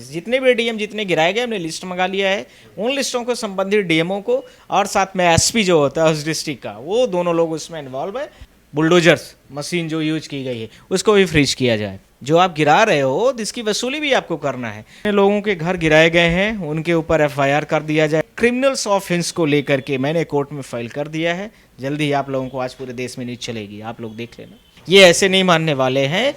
जितने भी डीएम जितने गिराए गए हमने लिस्ट मंगा लिया है। उन लिस्टों को संबंधित डीएमओ को और साथ में एसपी जो होता है उस डिस्ट्रिक्ट का, वो दोनों लोग उसमें इन्वॉल्व है। बुलडोजर्स मशीन जो यूज की गई है उसको भी फ्रीज किया जाए। जो आप गिरा रहे हो इसकी वसूली भी आपको करना है। लोगों के घर गिराए गए हैं, उनके ऊपर एफआईआर कर दिया जाए। क्रिमिनल्स ऑफेंस को लेकर के मैंने कोर्ट में फाइल कर दिया है। जल्दी ही आप लोगों को आज पूरे देश में न्यूज चलेगी, आप लोग देख लेना। ये ऐसे नहीं मानने वाले हैं।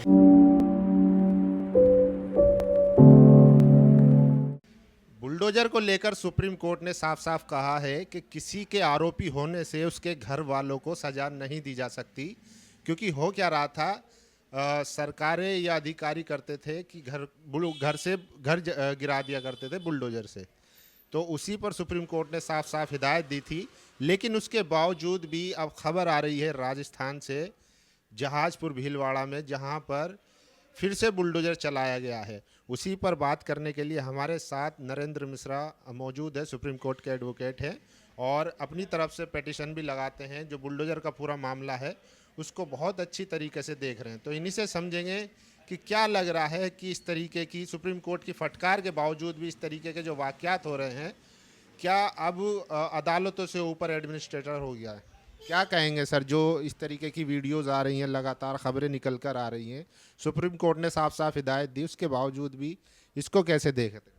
बुलडोजर को लेकर सुप्रीम कोर्ट ने साफ साफ कहा है कि किसी के आरोपी होने से उसके घर वालों को सजा नहीं दी जा सकती, क्योंकि हो क्या रहा था, सरकारें या अधिकारी करते थे कि घर से गिरा दिया करते थे बुलडोजर से। तो उसी पर सुप्रीम कोर्ट ने साफ साफ हिदायत दी थी। लेकिन उसके बावजूद भी अब खबर आ रही है राजस्थान से, जहाजपुर भीलवाड़ा में, जहां पर फिर से बुलडोजर चलाया गया है। उसी पर बात करने के लिए हमारे साथ नरेंद्र मिश्रा मौजूद है, सुप्रीम कोर्ट के एडवोकेट हैं और अपनी तरफ से पिटीशन भी लगाते हैं। जो बुलडोजर का पूरा मामला है उसको बहुत अच्छी तरीके से देख रहे हैं। तो इन्हीं से समझेंगे कि क्या लग रहा है कि इस तरीके की सुप्रीम कोर्ट की फटकार के बावजूद भी इस तरीके के जो वाक़यात हो रहे हैं, क्या अब अदालतों से ऊपर एडमिनिस्ट्रेटर हो गया है? क्या कहेंगे सर, जो इस तरीके की वीडियोस आ रही हैं, लगातार खबरें निकल कर आ रही हैं, सुप्रीम कोर्ट ने साफ साफ हिदायत दी, उसके बावजूद भी इसको कैसे देखते?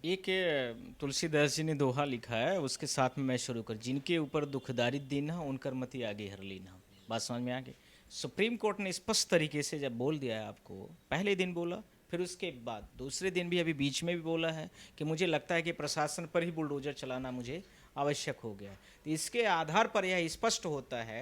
एक तुलसीदास जी ने दोहा लिखा है, उसके साथ में मैं शुरू कर, जिनके ऊपर दुखदारी दीना उनकर मति आगे हर लीना। बात समझ में आ गई। सुप्रीम कोर्ट ने स्पष्ट तरीके से जब बोल दिया है आपको, पहले दिन बोला, फिर उसके बाद दूसरे दिन भी, अभी बीच में भी बोला है कि मुझे लगता है कि प्रशासन पर ही बुलडोजर चलाना मुझे आवश्यक हो गया है। तो इसके आधार पर यह स्पष्ट होता है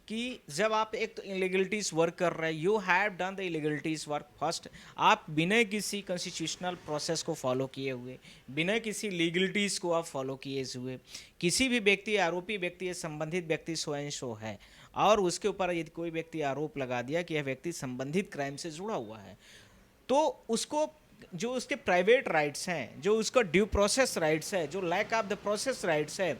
कि जब आप एक तो इलीगलिटीज वर्क कर रहे हैं, you have done the illegalities work first. आप बिना किसी कॉन्स्टिट्यूशनल प्रोसेस को फॉलो किए हुए, बिना किसी लीगलिटीज़ को आप फॉलो किए हुए, किसी भी व्यक्ति, आरोपी व्यक्ति या संबंधित व्यक्ति स्वयं शो है और उसके ऊपर यदि कोई व्यक्ति आरोप लगा दिया कि यह व्यक्ति संबंधित क्राइम से जुड़ा हुआ है, तो उसको जो उसके प्राइवेट राइट्स हैं, जो उसका ड्यू प्रोसेस राइट्स है, जो lack of the process rights है,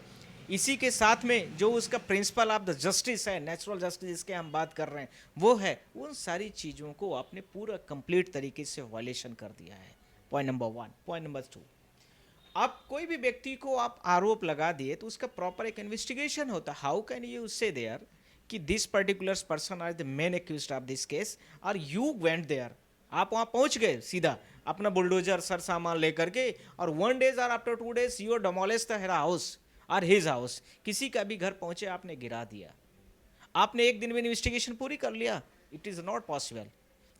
इसी के साथ में जो उसका प्रिंसिपल ऑफ द जस्टिस है, नेचुरल जस्टिस जिसके हम बात कर रहे हैं, वो है, उन सारी चीज़ों को आपने पूरा कंप्लीट तरीके से वायलेशन कर दिया है। Point number 1। पॉइंट नंबर 2, आप कोई भी व्यक्ति को आप आरोप लगा दिए तो उसका प्रॉपर एक इन्वेस्टिगेशन होता है। How can you say there कि this particular person are the main accused of this case और यू वेंट देयर, आप वहां पहुंच गए सीधा अपना बुलडोजर सर सामान लेकर के, और 1 डेज और after 2 days you demolish the house और हिज हाउस, किसी का भी घर पहुंचे आपने गिरा दिया। आपने एक दिन में इन्वेस्टिगेशन पूरी कर लिया? It is not possible.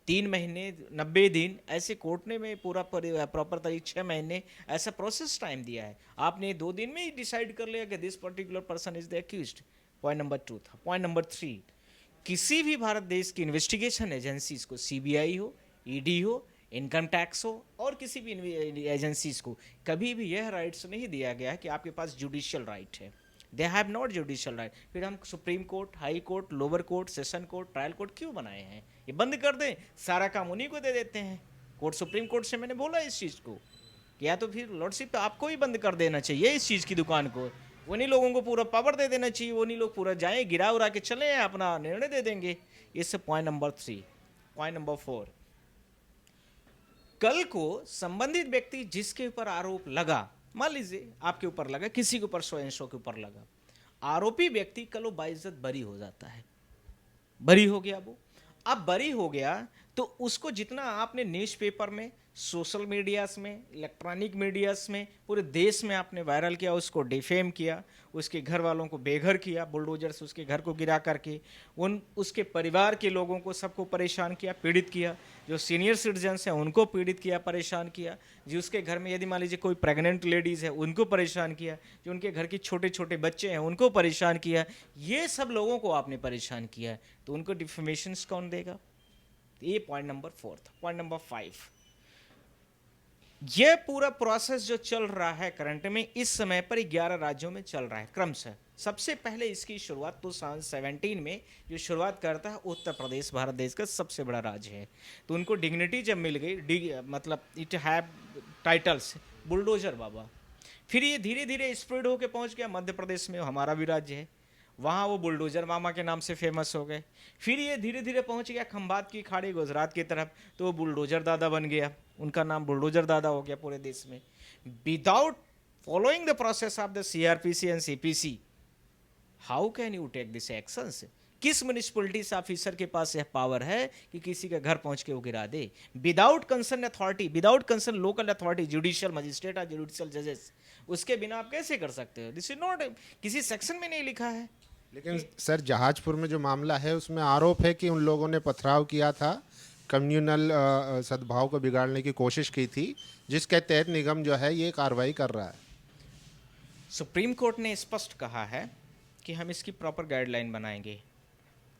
3 महीने 90 दिन ऐसे कोर्ट ने में पूरा प्रॉपर तरीके 6 महीने ऐसा प्रोसेस टाइम दिया है। आपने 2 दिन में ही डिसाइड कर लिया कि this particular person is the accused. Point number 2 था। पॉइंट नंबर 3, किसी भी भारत देश की इन्वेस्टिगेशन एजेंसीज को, सीबीआई हो, ईडी हो, इनकम टैक्स हो और किसी भी एजेंसीज को कभी भी यह राइट्स नहीं दिया गया कि आपके पास जुडिशियल राइट है। They have not judicial right. फिर हम supreme court, high court, lower court, session court, trial court क्यों बनाए हैं? ये बंद कर दें, सारा काम उन्हीं को दे देते हैं। कोर्ट, सुप्रीम कोर्ट से मैंने बोला इस चीज़ को, या तो फिर लॉर्डशिप आपको ही बंद कर देना चाहिए इस चीज़ की दुकान को। उन्हीं लोगों को पूरा पावर दे देना चाहिए, उन्हीं लोग पूरा जाएं, गिरा उरा के चले, अपना निर्णय दे देंगे। इससे पॉइंट नंबर 3। पॉइंट नंबर 4, कल को संबंधित व्यक्ति जिसके ऊपर आरोप लगा, मान लीजिए आपके ऊपर लगा, किसी के ऊपर, स्वयं के ऊपर लगा, आरोपी व्यक्ति कल वो बाइज्जत बरी हो जाता है। बरी हो गया वो, अब बरी हो गया तो उसको जितना आपने न्यूज पेपर में, सोशल मीडियाज में, इलेक्ट्रॉनिक मीडियाज में, पूरे देश में आपने वायरल किया, उसको डिफेम किया, उसके घर वालों को बेघर किया, बुलडोजर से उसके घर को गिरा करके, उसके परिवार के लोगों को सबको परेशान किया, पीड़ित किया। जो सीनियर सिटीजन्स हैं उनको पीड़ित किया, परेशान किया। जो उसके घर में यदि मान लीजिए कोई प्रेग्नेंट लेडीज़ है उनको परेशान किया। जो उनके घर के छोटे छोटे बच्चे हैं उनको परेशान किया। ये सब लोगों को आपने परेशान किया है, तो उनको डिफेमेशंस कौन देगा? ये पॉइंट नंबर 4 था। पॉइंट नंबर 5, यह पूरा प्रोसेस जो चल रहा है करंट में, इस समय पर 11 राज्यों में चल रहा है क्रमशः। सबसे पहले इसकी शुरुआत 2017 में जो शुरुआत करता है उत्तर प्रदेश, भारत देश का सबसे बड़ा राज्य है। तो उनको डिग्निटी जब मिल गई, मतलब इट हैव टाइटल्स, बुलडोजर बाबा। फिर ये धीरे धीरे स्प्रेड होकर पहुंच गया मध्य प्रदेश में, हमारा भी राज्य है। वहाँ वो बुलडोजर मामा के नाम से फेमस हो गए। फिर ये धीरे धीरे पहुँच गया खंभात की खाड़ी गुजरात की तरफ, तो वो बुलडोजर दादा बन गया, उनका नाम बुलडोजर दादा हो गया पूरे देश में। Without following the process of the CrPC and CPC, how can you take this actions? किस म्यूनिसिपलिटीज ऑफिसर के पास यह पावर है कि किसी का घर पहुंच के वो गिरा दे? Without concern authority, without concern local authority, judicial magistrate और जुडिशियल जजेस, उसके बिना आप कैसे कर सकते हो? दिस इज नॉट, किसी सेक्शन में नहीं लिखा है। लेकिन सर जहाजपुर में जो मामला है उसमें आरोप है कि उन लोगों ने पथराव किया था, कम्युनल सद्भाव को बिगाड़ने की कोशिश की थी, जिसके तहत निगम जो है ये कार्रवाई कर रहा है। सुप्रीम कोर्ट ने स्पष्ट कहा है कि हम इसकी प्रॉपर गाइडलाइन बनाएंगे।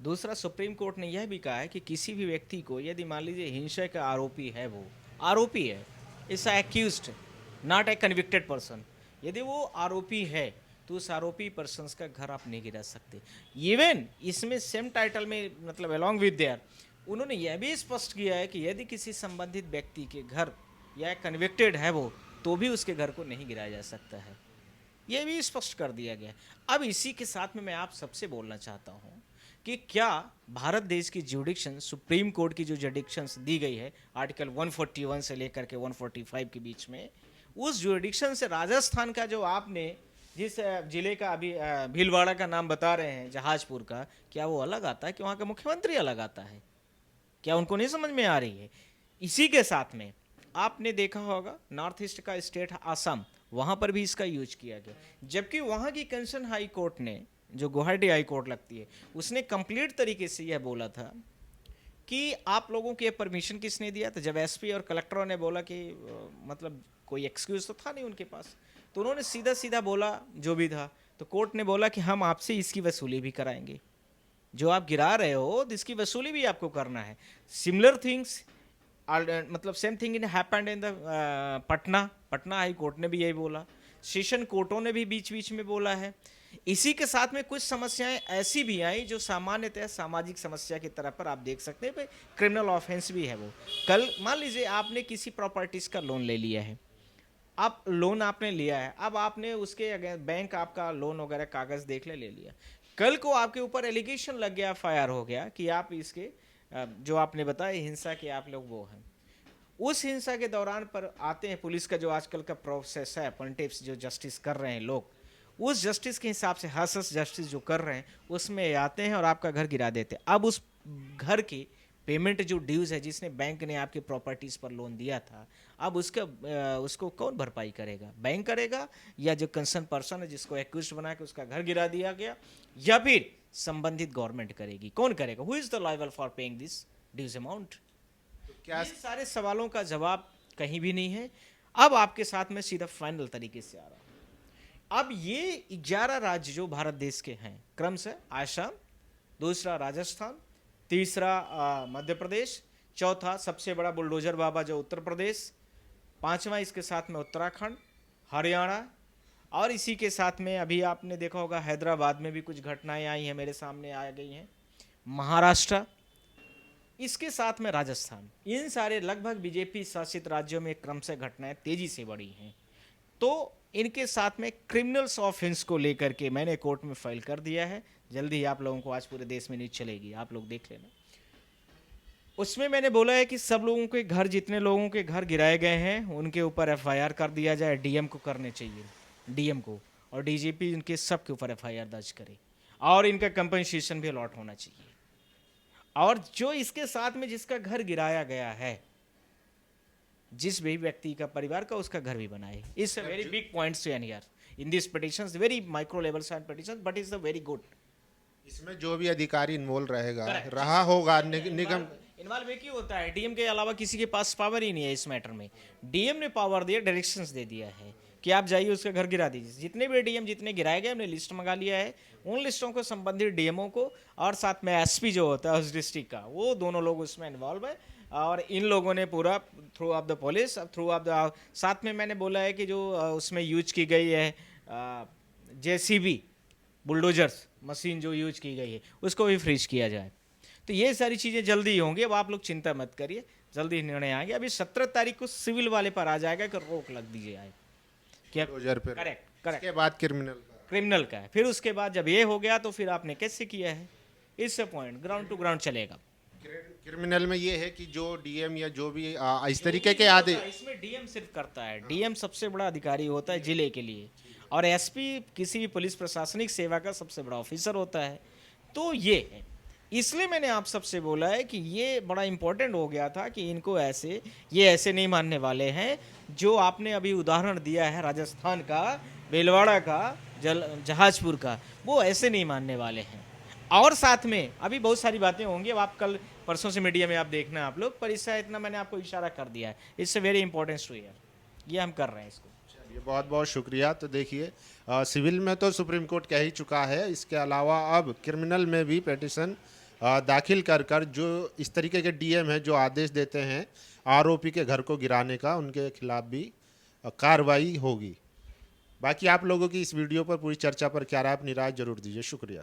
दूसरा, सुप्रीम कोर्ट ने यह भी कहा है कि किसी भी व्यक्ति को, यदि मान लीजिए हिंसा का आरोपी है, वो आरोपी है, इस accused, not a convicted person, यदि वो आरोपी है तो उस आरोपी पर्सन का घर आप नहीं गिरा सकते। इवन इसमें सेम टाइटल में, मतलब अलॉन्ग विद देयर, उन्होंने यह भी स्पष्ट किया है कि यदि किसी संबंधित व्यक्ति के घर या कन्विक्टेड है वो, तो भी उसके घर को नहीं गिराया जा सकता है। यह भी स्पष्ट कर दिया गया। अब इसी के साथ में मैं आप सबसे बोलना चाहता हूँ कि क्या भारत देश की जुडिक्शन, सुप्रीम कोर्ट की जो जुडिक्शंस दी गई है आर्टिकल 141 से लेकर के 145 के बीच में, उस जुडिक्शन से राजस्थान का जो आपने जिस जिले का अभी भीलवाड़ा का नाम बता रहे हैं, जहाजपुर का, क्या वो अलग आता है कि वहाँ का मुख्यमंत्री अलग आता है? क्या उनको नहीं समझ में आ रही है? इसी के साथ में आपने देखा होगा नॉर्थ ईस्ट का स्टेट आसाम, वहाँ पर भी इसका यूज किया गया, जबकि वहाँ की कंसर्न हाई कोर्ट ने, जो गुवाहाटी हाई कोर्ट लगती है, उसने कंप्लीट तरीके से यह बोला था कि आप लोगों को ये परमिशन किसने दिया था? जब एसपी और कलेक्टरों ने बोला कि मतलब कोई एक्सक्यूज तो था नहीं उनके पास, तो उन्होंने सीधा सीधा बोला जो भी था, तो कोर्ट ने बोला कि हम आपसे इसकी वसूली भी कराएंगे, जो आप गिरा रहे हो इसकी वसूली भी आपको करना है। सिमिलर थिंग्स, मतलब same thing in happened in the Patna high court ने भी यही बोला, सेशन कोर्टों ने भी बीच बीच में बोला है। इसी के साथ में कुछ समस्याएं ऐसी भी आई जो सामान्यतः सामाजिक समस्या की तरफ पर आप देख सकते हैं, क्रिमिनल ऑफेंस भी है वो। कल मान लीजिए आपने किसी प्रॉपर्टीज का लोन ले लिया है, अब लोन आपने लिया है, अब आपने उसके अगर बैंक आपका लोन वगैरह कागज देख ले लिया, कल को आपके ऊपर एलिगेशन लग गया, फायर हो गया कि आप इसके जो आपने बताया हिंसा के आप लोग वो हैं, उस हिंसा के दौरान पर आते हैं पुलिस का जो आजकल का प्रोसेस है, पॉलिटिक्स जो जस्टिस कर रहे हैं लोग, उस जस्टिस के हिसाब से हर्षस जस्टिस जो कर रहे हैं उसमें आते हैं और आपका घर गिरा देते हैं। अब उस घर की पेमेंट जो ड्यूज है, जिसने बैंक ने आपकी प्रॉपर्टीज पर लोन दिया था, अब उसको कौन भरपाई करेगा? बैंक करेगा, या जो कंसर्न पर्सन है जिसको एक्यूज बना के उसका घर गिरा दिया गया, या फिर संबंधित गवर्नमेंट करेगी? कौन करेगा? Who is the liable for paying this dues amount? क्या ये सारे सवालों का जवाब कहीं भी नहीं है। अब आपके साथ में सीधा फाइनल तरीके से आ रहा हूं। अब ये 11 राज्य जो भारत देश के हैं, क्रम से आसाम, दूसरा राजस्थान, तीसरा मध्य प्रदेश, चौथा सबसे बड़ा बुलडोजर बाबा जो उत्तर प्रदेश, पांचवा इसके साथ में उत्तराखंड, हरियाणा, और इसी के साथ में अभी आपने देखा होगा हैदराबाद में भी कुछ घटनाएं आई हैं, मेरे सामने आ गई हैं, महाराष्ट्र, इसके साथ में राजस्थान। इन सारे लगभग बीजेपी शासित राज्यों में क्रम से घटनाएं तेजी से बढ़ी हैं। तो इनके साथ में क्रिमिनल्स ऑफेंस को लेकर के मैंने कोर्ट में फाइल कर दिया है। जल्दी ही आप लोगों को आज पूरे देश में न्यूज चलेगी, आप लोग देख लेना। उसमें मैंने बोला है कि सब लोगों के घर, जितने लोगों के घर गिराए गए हैं, उनके ऊपर एफआईआर कर दिया जाए। डीएम को करने चाहिए, डीएम को, और डीजीपी इनके सब के ऊपर एफआईआर दर्ज करे, और इनका कंपनसेशन भी अलॉट होना चाहिए। और जो इसके साथ में जिसका घर गिराया गया है, जिस भी व्यक्ति का परिवार का, उसका घर भी बनाए। It's a very big points and here in this petitions, very micro level side petitions, but it's a very good. इसमें जो भी अधिकारी इन्वॉल्व रहेगा, Correct. रहा होगा निगम, इन्वॉल्व एक ही होता है, डीएम के अलावा किसी के पास पावर ही नहीं है इस मैटर में। डीएम ने पावर दिया, डायरेक्शंस दे दिया है कि आप जाइए उसका घर गिरा दीजिए। जितने भी डीएम जितने गिराए गए, हमने लिस्ट मंगा लिया है, उन लिस्टों को संबंधित डीएमओ को, और साथ में एसपी जो होता है उस डिस्ट्रिक्ट का, वो दोनों लोग उसमें इन्वॉल्व है। और इन लोगों ने पूरा through of the police, through of the, साथ में मैंने बोला है कि जो उसमें यूज की गई है जेसीबी, बुलडोजर्स मशीन जो यूज की गई है, उसको भी फ्रीज किया जाए। तो ये सारी चीज़ें जल्दी होंगी। अब आप लोग चिंता मत करिए, जल्दी निर्णय आएंगे। अभी 17 तारीख को सिविल वाले पर आ जाएगा कि रोक लग दीजिए आए क्या? बुलडोजर पे, करेक्ट करेक्ट। इसके बाद क्रिमिनल का क्रिमिनल का है। फिर उसके बाद जब ये हो गया तो फिर आपने कैसे किया है, इससे पॉइंट ग्राउंड टू ग्राउंड चलेगा। क्रिमिनल में ये है कि जो डीएम या जो भी इस तरीके के आदि इसमें डीएम सिर्फ करता है, डीएम सबसे बड़ा अधिकारी होता है जिले के लिए, और एसपी किसी भी पुलिस प्रशासनिक सेवा का सबसे बड़ा ऑफिसर होता है। तो ये है, इसलिए मैंने आप सबसे बोला है कि ये बड़ा इंपॉर्टेंट हो गया था कि इनको ऐसे, ये ऐसे नहीं मानने वाले हैं। जो आपने अभी उदाहरण दिया है राजस्थान का, भीलवाड़ा का, जहाजपुर का, वो ऐसे नहीं मानने वाले हैं। और साथ में अभी बहुत सारी बातें होंगी, अब आप कल परसों से मीडिया में आप देखना आप लोग, पर इससे इतना मैंने आपको इशारा कर दिया है, it's very important to hear, ये हम कर रहे हैं इसको। ये बहुत बहुत शुक्रिया। तो देखिए सिविल में तो सुप्रीम कोर्ट कह ही चुका है, इसके अलावा अब क्रिमिनल में भी पिटीशन दाखिल कर कर जो इस तरीके के डीएम है जो आदेश देते हैं आरोपी के घर को गिराने का, उनके खिलाफ भी कार्रवाई होगी। बाकी आप लोगों की इस वीडियो पर पूरी चर्चा पर क्या राय, अपनी राय जरूर दीजिए। शुक्रिया।